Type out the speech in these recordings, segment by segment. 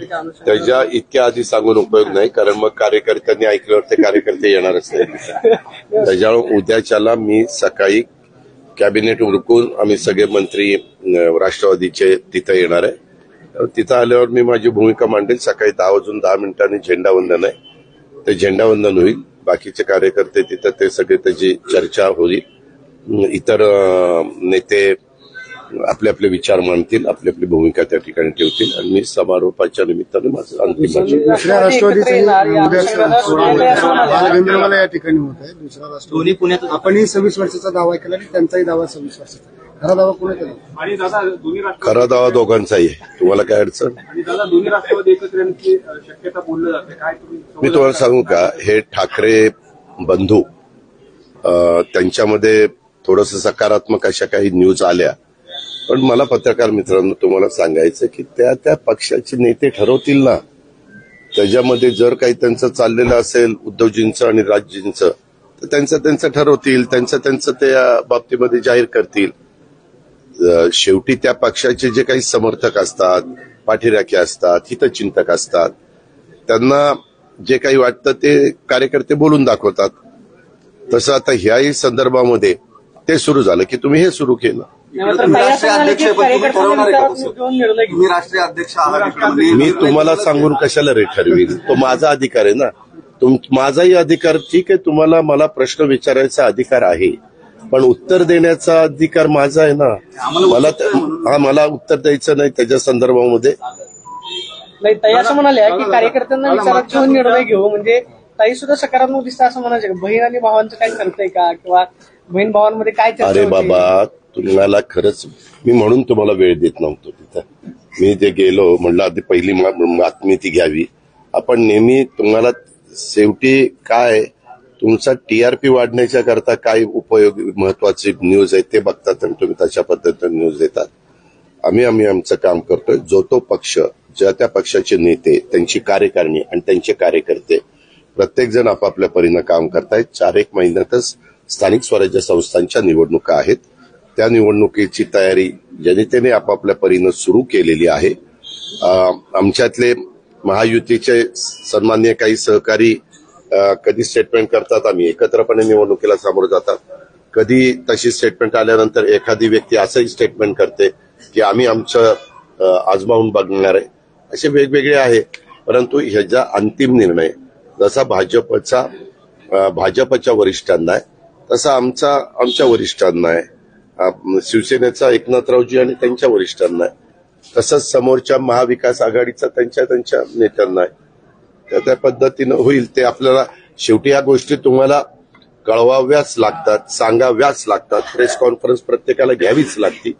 त्याच्या इतक्या आधी सांगून उपयोग नाही, कारण मग कार्यकर्त्यांनी ऐकल्यावर ते कार्यकर्ते येणारच नाही. त्याच्यामुळे उद्याच्याला मी सकाळी कॅबिनेट उरकून आम्ही सगळे मंत्री राष्ट्रवादीचे तिथे येणार आहे. तिथं आल्यावर मी माझी भूमिका मांडेल. सकाळी 10:10 झेंडावंदन आहे, ते झेंडावंदन होईल. बाकीचे कार्यकर्ते तिथं ते सगळे त्याची चर्चा होईल. इतर नेते आपले आपले विचार मांडतील, आपली आपली भूमिका त्या ठिकाणी ठेवतील आणि मी समारोपाच्या निमित्ताने माझं अंतिम दुसऱ्या राष्ट्रवादीचे बालगंधर्वाला या ठिकाणी होत आहे. दुसरा राष्ट्रवादी पुण्यात आपणही 26 वर्षाचा दावा केला आणि त्यांचाही दावा 26 वर्षाचा. खरा दावा कोणी केला? खरा दावा दोघांचाही आहे. तुम्हाला काय अडचण? दोन्ही राष्ट्रवादी एकत्र येण्याची शक्यता बोलली जाते, काय मी तुम्हाला सांगू का, हे ठाकरे बंधू त्यांच्यामध्ये थोडंसं सकारात्मक अशा काही न्यूज आल्या, पण मला पत्रकार मित्रांनो तुम्हाला सांगायचं की त्या पक्षाचे नेते ठरवतील ना. त्याच्यामध्ये जर काही त्यांचं चाललेलं असेल उद्धवजींचं आणि राजजींचं, तर त्यांचं ठरवतील, त्यांचं त्या बाबतीमध्ये जाहीर करतील. शेवटी त्या पक्षाचे जे काही समर्थक असतात, पाठीराखे असतात, हितचिंतक असतात, त्यांना जे काही वाटतं ते कार्यकर्ते बोलून दाखवतात. तसं आता ह्याही संदर्भामध्ये ते सुरू झालं की तुम्ही हे सुरू केलं. मी तुम्हाला सांगून कशाला रे ठरवीन? तो माझा अधिकार आहे ना. माझाही अधिकार ठीक आहे, तुम्हाला मला प्रश्न विचारायचा अधिकार आहे, पण उत्तर देण्याचा अधिकार माझा आहे ना. मला उत्तर द्यायचं नाही त्याच्या संदर्भामध्ये. नाही, ताई असं म्हणाल्या की कार्यकर्त्यांना विचारात घेऊन निर्णय घेऊ, म्हणजे ताई सुद्धा सकारात्मक दिसतं असं म्हणायचं. बहीण आणि भावांचं काय ठरतंय का, किंवा बहीण भावांमध्ये काय चर्चा? अरे बाबा, तुम्हाला खरंच मी म्हणून तुम्हाला वेळ देत नव्हतो तिथं. मी जे गेलो म्हणलं आधी पहिली बातमी ती घ्यावी. आपण नेहमी तुम्हाला शेवटी काय तुमचा टीआरपी वाढण्याच्या करता काय उपयोग महत्वाची न्यूज आहे ते बघतात आणि तुम्ही तशा पद्धतीने न्यूज देतात. आम्ही आमचं काम करतोय. जो तो पक्ष, ज्या त्या पक्षाचे नेते, त्यांची कार्यकारिणी आणि त्यांचे कार्यकर्ते प्रत्येक जण आपापल्या परीनं काम करतायत. 4-1 महिन्यातच स्थानिक स्वराज्य संस्थांच्या निवडणुका आहेत. त्या निवडणुकीची तयारी जनतेने आपापल्या परीनं सुरू केलेली आहे. आमच्यातले महायुतीचे सन्माननीय काही सहकारी कधी स्टेटमेंट करतात, आम्ही एकत्रपणे निवडणुकीला सामोरं जातात. कधी तशी स्टेटमेंट आल्यानंतर एखादी व्यक्ती असंही स्टेटमेंट करते की आम्ही आमचं आजमावून बघणार आहे. असे वेगवेगळे आहे, परंतु ह्याचा अंतिम निर्णय जसा भाजपच्या वरिष्ठांना आहे तसा आमच्या वरिष्ठांना आहे. शिवसेनेचा एकनाथरावजी आणि त्यांच्या वरिष्ठांना आहे. तसंच समोरच्या महाविकास आघाडीचा त्यांच्या नेत्यांना आहे. त्या पद्धतीनं होईल. ते आपल्याला शेवटी या गोष्टी तुम्हाला कळवाव्याच लागतात, सांगाव्याच लागतात. प्रेस कॉन्फरन्स प्रत्येकाला घ्यावीच लागती.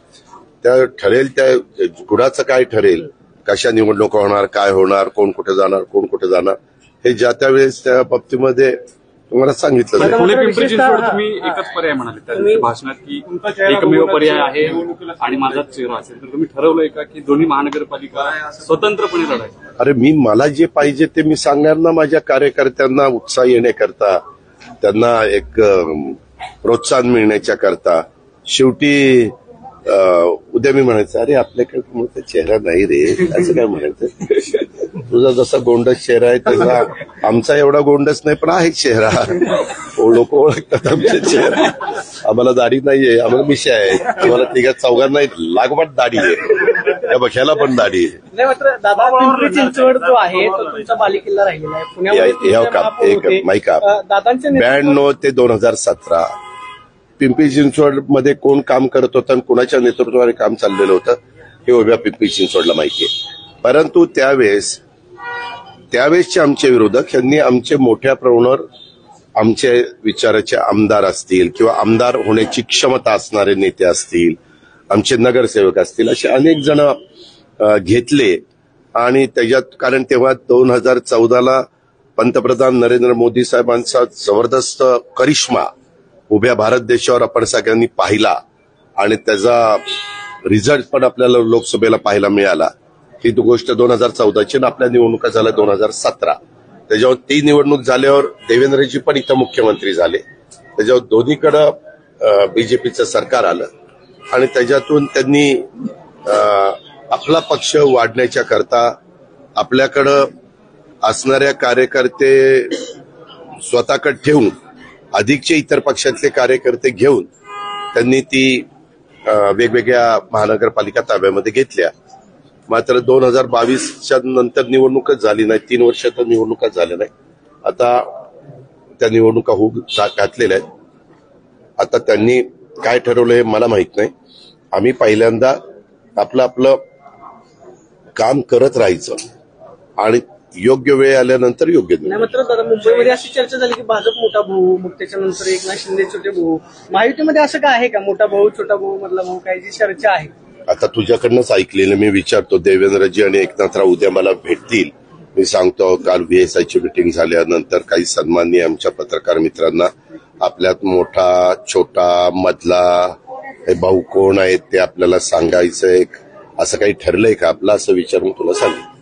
त्या ठरेल त्या गुडाचं काय ठरेल, कशा निवडणुका होणार, काय होणार, कोण कुठे जाणार हे ज्या त्या वेळेस त्या बाबतीमध्ये तुम्हाला सांगितलं जाईल. पिंपरी चिंचवड तुम्ही एकच पर्याय म्हणाले त्या भाषणात की एकमेव पर्याय आहे आणि माझाच चेहरा असेल, तर तुम्ही ठरवलंय का की दोन्ही महानगरपालिका स्वतंत्रपणे लढायचं? अरे मला जे पाहिजे ते मी सांगणार ना. माझ्या कार्यकर्त्यांना उत्साह येण्याकरता, त्यांना एक प्रोत्साहन मिळण्याच्या करता. शेवटी उद्या मी म्हणायचं अरे आपल्याकडे चेहरा नाही रे, असं काय म्हणायचं. तुझा जसा गोंडस चेहरा आहे तसा आमचा एवढा गोंडस नाही, पण आहे चेहरा. लोक ओळखतात आमचा चेहरा. आम्हाला दाढी नाहीये, आम्हाला मिशा आहे, आम्हाला 3-4 लागोपाठ दाढी आहे, त्या बघ्याला पण दाढी आहे. मात्र दादा पिंपरी चिंचवड जो आहे तो तुमचा बालेकिल्ला राहिलेला आहे. पुण्यामध्ये माहिका 92 ते 2017 पिंपरी चिंचवडमध्ये कोण काम करत होतं आणि कुणाच्या नेतृत्वाने काम चाललेलं होतं हे उभ्या पिंपरी चिंचवडला माहिती आहे. परंतु त्यावेळेसचे आमचे विरोधक यांनी आमचे मोठ्या प्रमाणावर आमचे विचाराचे आमदार असतील किंवा आमदार होण्याची क्षमता असणारे नेते असतील, आमचे नगरसेवक असतील, असे अनेक जण घेतले. आणि त्याच्यात कारण तेव्हा 2014ला पंतप्रधान नरेंद्र मोदी साहेबांचा जबरदस्त करिश्मा उभ्या भारत देशावर आपण सगळ्यांनी पाहिला आणि त्याचा रिझल्ट पण आपल्याला लोकसभेला पाहायला मिळाला. ही गोष्ट 2014ची आणि आपल्या निवडणुका झाल्या 2017. त्याच्यावर ती निवडणूक झाल्यावर देवेंद्रजी पण इथं मुख्यमंत्री झाले. त्याच्यावर दोन्हीकडं बीजेपीचं सरकार आलं आणि त्याच्यातून त्यांनी आपला पक्ष वाढण्याच्या करता आपल्याकडं असणाऱ्या कार्यकर्ते स्वतःकडे ठेवून अधिकचे इतर पक्षातले कार्यकर्ते घेऊन त्यांनी ती वेगवेगळ्या महानगरपालिका ताब्यामध्ये घेतल्या. मात्र 2022च्या नंतर निवडणूकच झाली नाही, 3 वर्ष तर निवडणुकाच झाल्या नाही. आता त्या निवडणुका होऊ घातलेल्या आहेत. आता त्यांनी काय ठरवलं हे मला माहित नाही. आम्ही पहिल्यांदा आपलं काम करत राहायचं आणि योग्य वेळ आल्यानंतर योग्य नाही. मात्र दादा मुंबईमध्ये अशी चर्चा झाली की भाजप मोठा भाऊ, मग त्याच्यानंतर एकनाथ शिंदे छोटे भाऊ, महायुतीमध्ये असं काय आहे का मोठा भाऊ छोटा भाऊ मधला भाऊ, काय जी चर्चा आहे? आता तुझ्याकडनंच ऐकलेलं मी विचारतो. देवेंद्रजी आणि एकनाथराव उद्या मला भेटतील. मी सांगतो काल VSIची मिटिंग झाल्यानंतर काही सन्माननीय आमच्या पत्रकार मित्रांना आपल्यात मोठा छोटा मधला हे भाऊ कोण आहेत ते आपल्याला सांगायचंय. असं काही ठरलंय का आपलं असं विचारून तुला सांगेन.